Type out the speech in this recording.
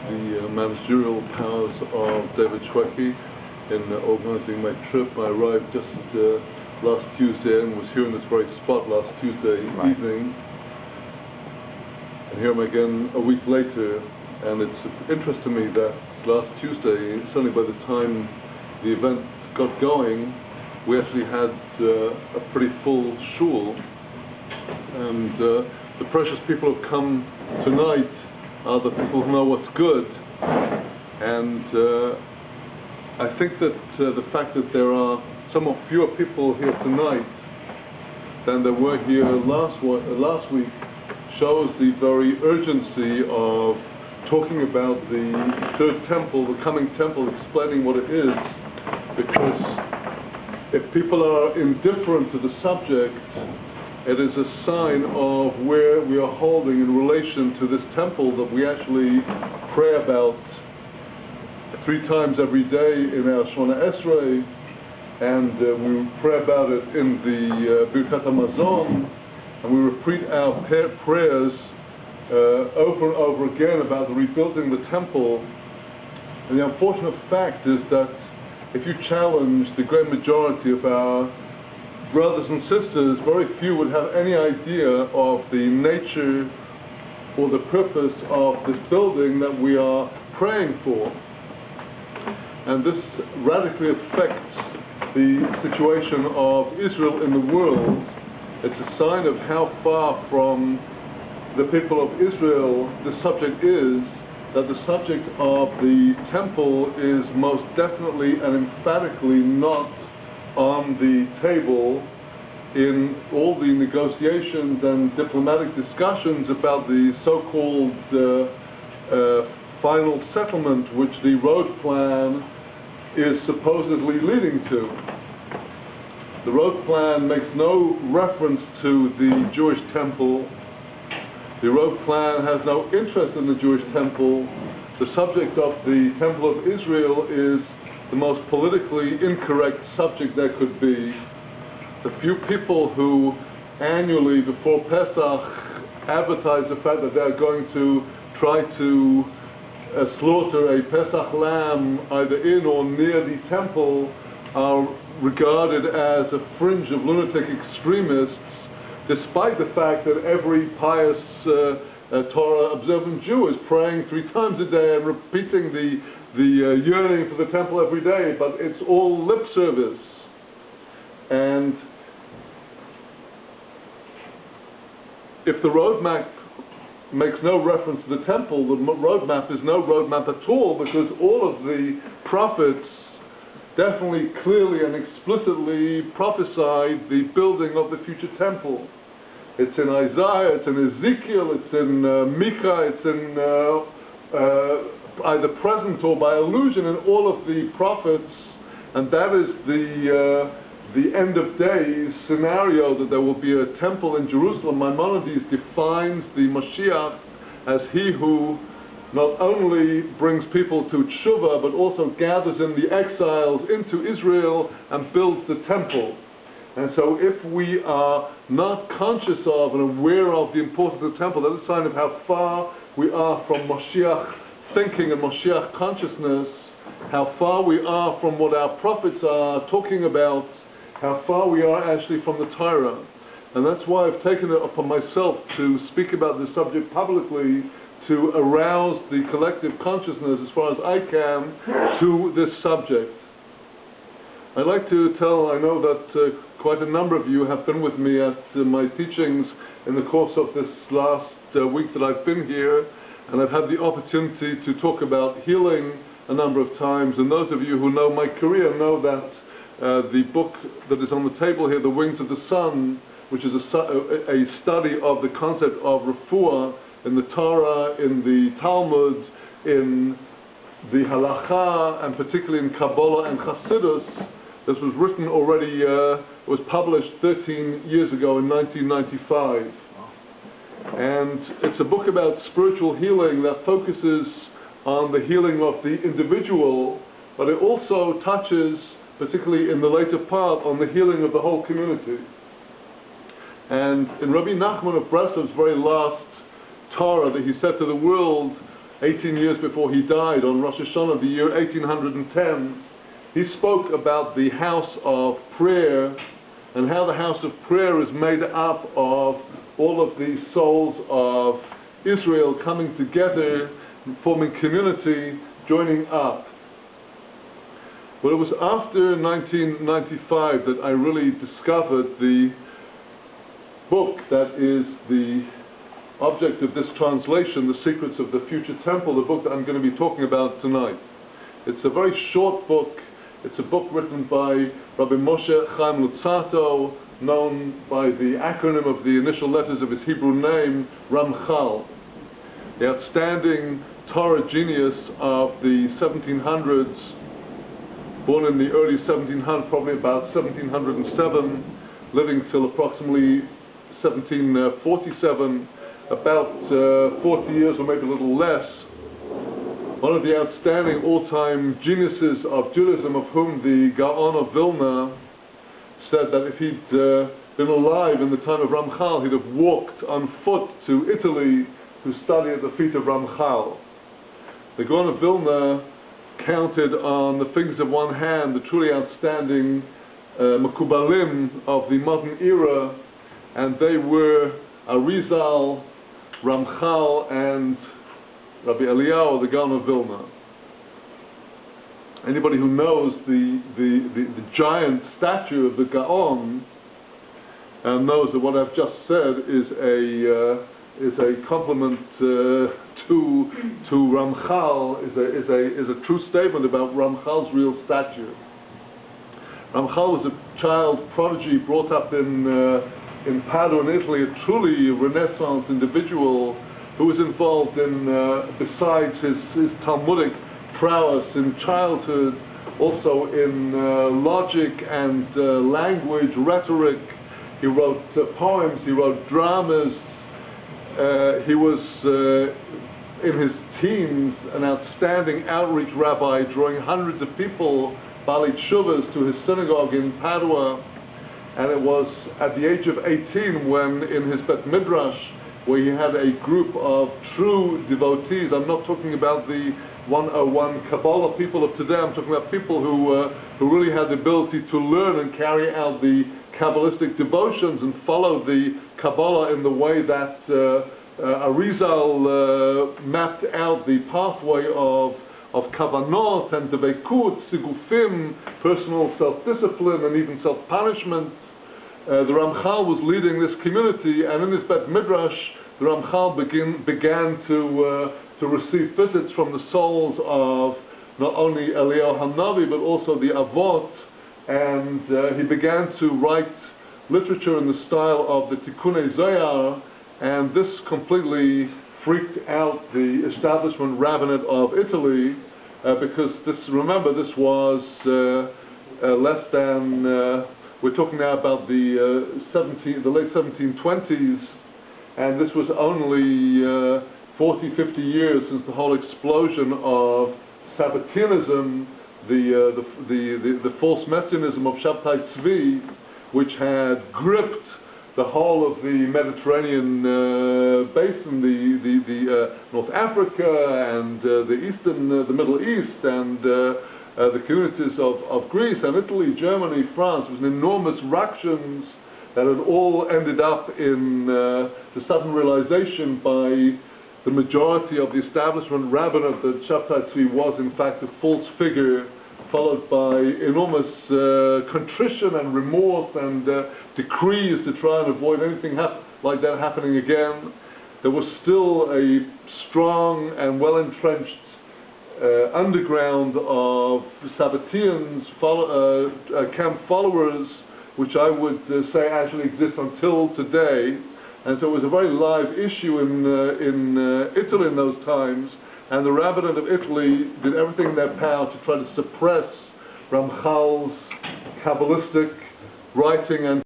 the managerial powers of David Schwecke in organizing my trip. I arrived just last Tuesday and was here in this very spot last Tuesday evening. And here I'm again a week later, and it's of interest to me that last Tuesday, certainly by the time the event got going, we actually had a pretty full shul, and the precious people who have come tonight are the people who know what's good. And I think that the fact that there are somewhat fewer people here tonight than there were here last week shows the very urgency of talking about the third temple, the coming temple, explaining what it is. Because if people are indifferent to the subject, it is a sign of where we are holding in relation to this temple that we actually pray about 3 times every day in our Shemona Esrei, and we pray about it in the Birkat HaMazon, and we repeat our prayers over and over again about the rebuilding the temple. And the unfortunate fact is that if you challenge the great majority of our brothers and sisters, very few would have any idea of the nature or the purpose of this building that we are praying for. And this radically affects the situation of Israel in the world. It's a sign of how far from the people of Israel the subject is, that the subject of the temple is most definitely and emphatically not on the table in all the negotiations and diplomatic discussions about the so-called final settlement which the road plan is supposedly leading to. The road plan makes no reference to the Jewish temple. The road plan has no interest in the Jewish temple. The subject of the Temple of Israel is the most politically incorrect subject there could be. The few people who annually before Pesach advertise the fact that they're going to try to slaughter a Pesach lamb either in or near the temple are regarded as a fringe of lunatic extremists, despite the fact that every pious Torah observant Jew is praying 3 times a day and repeating the yearning for the temple every day, but it's all lip service. And if the roadmap makes no reference to the temple, the roadmap is no roadmap at all, because all of the prophets definitely, clearly and explicitly prophesied the building of the future temple. It's in Isaiah, it's in Ezekiel, it's in Micah, it's in either present or by allusion in all of the prophets, and that is the end of days scenario, that there will be a temple in Jerusalem. Maimonides defines the Mashiach as he who not only brings people to tshuva, but also gathers in the exiles into Israel and builds the temple. And so if we are not conscious of and aware of the importance of the temple, that's a sign of how far we are from Mashiach thinking and Mashiach consciousness, how far we are from what our prophets are talking about, how far we are actually from the Torah. And that's why I've taken it upon myself to speak about this subject publicly, to arouse the collective consciousness as far as I can to this subject. I'd like to tell, I know that quite a number of you have been with me at my teachings in the course of this last week that I've been here, and I've had the opportunity to talk about healing a number of times. And those of you who know my career know that the book that is on the table here, The Wings of the Sun, which is a study of the concept of refuah in the Torah, in the Talmud, in the Halacha, and particularly in Kabbalah and Chassidus. This was written already, was published 13 years ago in 1995. And it's a book about spiritual healing that focuses on the healing of the individual, but it also touches, particularly in the later part, on the healing of the whole community. And in Rabbi Nachman of Breslov's very last Torah that he said to the world, 18 years before he died, on Rosh Hashanah, the year 1810, he spoke about the house of prayer and how the house of prayer is made up of all of the souls of Israel coming together, forming community, joining up. Well, it was after 1995 that I really discovered the book that is the object of this translation, The Secrets of the Future Temple, the book that I'm going to be talking about tonight. It's a very short book. It's a book written by Rabbi Moshe Chaim Luzzatto, known by the acronym of the initial letters of his Hebrew name, Romchal, the outstanding Torah genius of the 1700s, born in the early 1700s, probably about 1707, living till approximately 1747, about 40 years or maybe a little less. One of the outstanding all-time geniuses of Judaism, of whom the Gaon of Vilna said that if he'd been alive in the time of Romchal, he'd have walked on foot to Italy to study at the feet of Romchal. The Gaon of Vilna counted on the fingers of one hand the truly outstanding Mekubalim of the modern era, and they were Arizal, Ramchal, and Rabbi Eliyahu, the Gaon of Vilna. Anybody who knows the giant statue of the Gaon knows that what I've just said is a compliment to Ramchal, is a true statement about Ramchal's real stature. Ramchal was a child prodigy brought up in Padua in Italy, a truly Renaissance individual who was involved in, besides his Talmudic prowess in childhood, also in logic and language, rhetoric. He wrote poems, he wrote dramas. He was, in his teens, an outstanding outreach rabbi, drawing hundreds of people, Bali Tshuvas, to his synagogue in Padua. And it was at the age of 18 when, in his Bet Midrash, where he had a group of true devotees. I'm not talking about the 101 Kabbalah people of today. I'm talking about people who really had the ability to learn and carry out the Kabbalistic devotions and follow the Kabbalah in the way that Arizal mapped out the pathway of Kavanot and Devekut, Sigufim, personal self-discipline and even self-punishment. The Ramchal was leading this community, and in this Bet Midrash, the Ramchal began to receive visits from the souls of not only Eliyahu Hanavi but also the Avot, and he began to write literature in the style of the Tikkunei Zohar, and this completely freaked out the establishment rabbinate of Italy, because remember, this was less than. We're talking now about the late 1720s, and this was only 40, 50 years since the whole explosion of Sabbatianism, the false messianism of Shabtai Tzvi, which had gripped the whole of the Mediterranean basin, the North Africa and the Middle East, and the communities of Greece and Italy, Germany, France. It was an enormous ructions that had all ended up in the sudden realization by the majority of the establishment rabbinate that Shabtai Tzvi was in fact a false figure, followed by enormous contrition and remorse and decrees to try and avoid anything like that happening again. There was still a strong and well-entrenched underground of Sabbatians, camp followers, which I would say actually exists until today. And so it was a very live issue in Italy in those times, and the rabbinate of Italy did everything in their power to try to suppress Ramchal's Kabbalistic writing and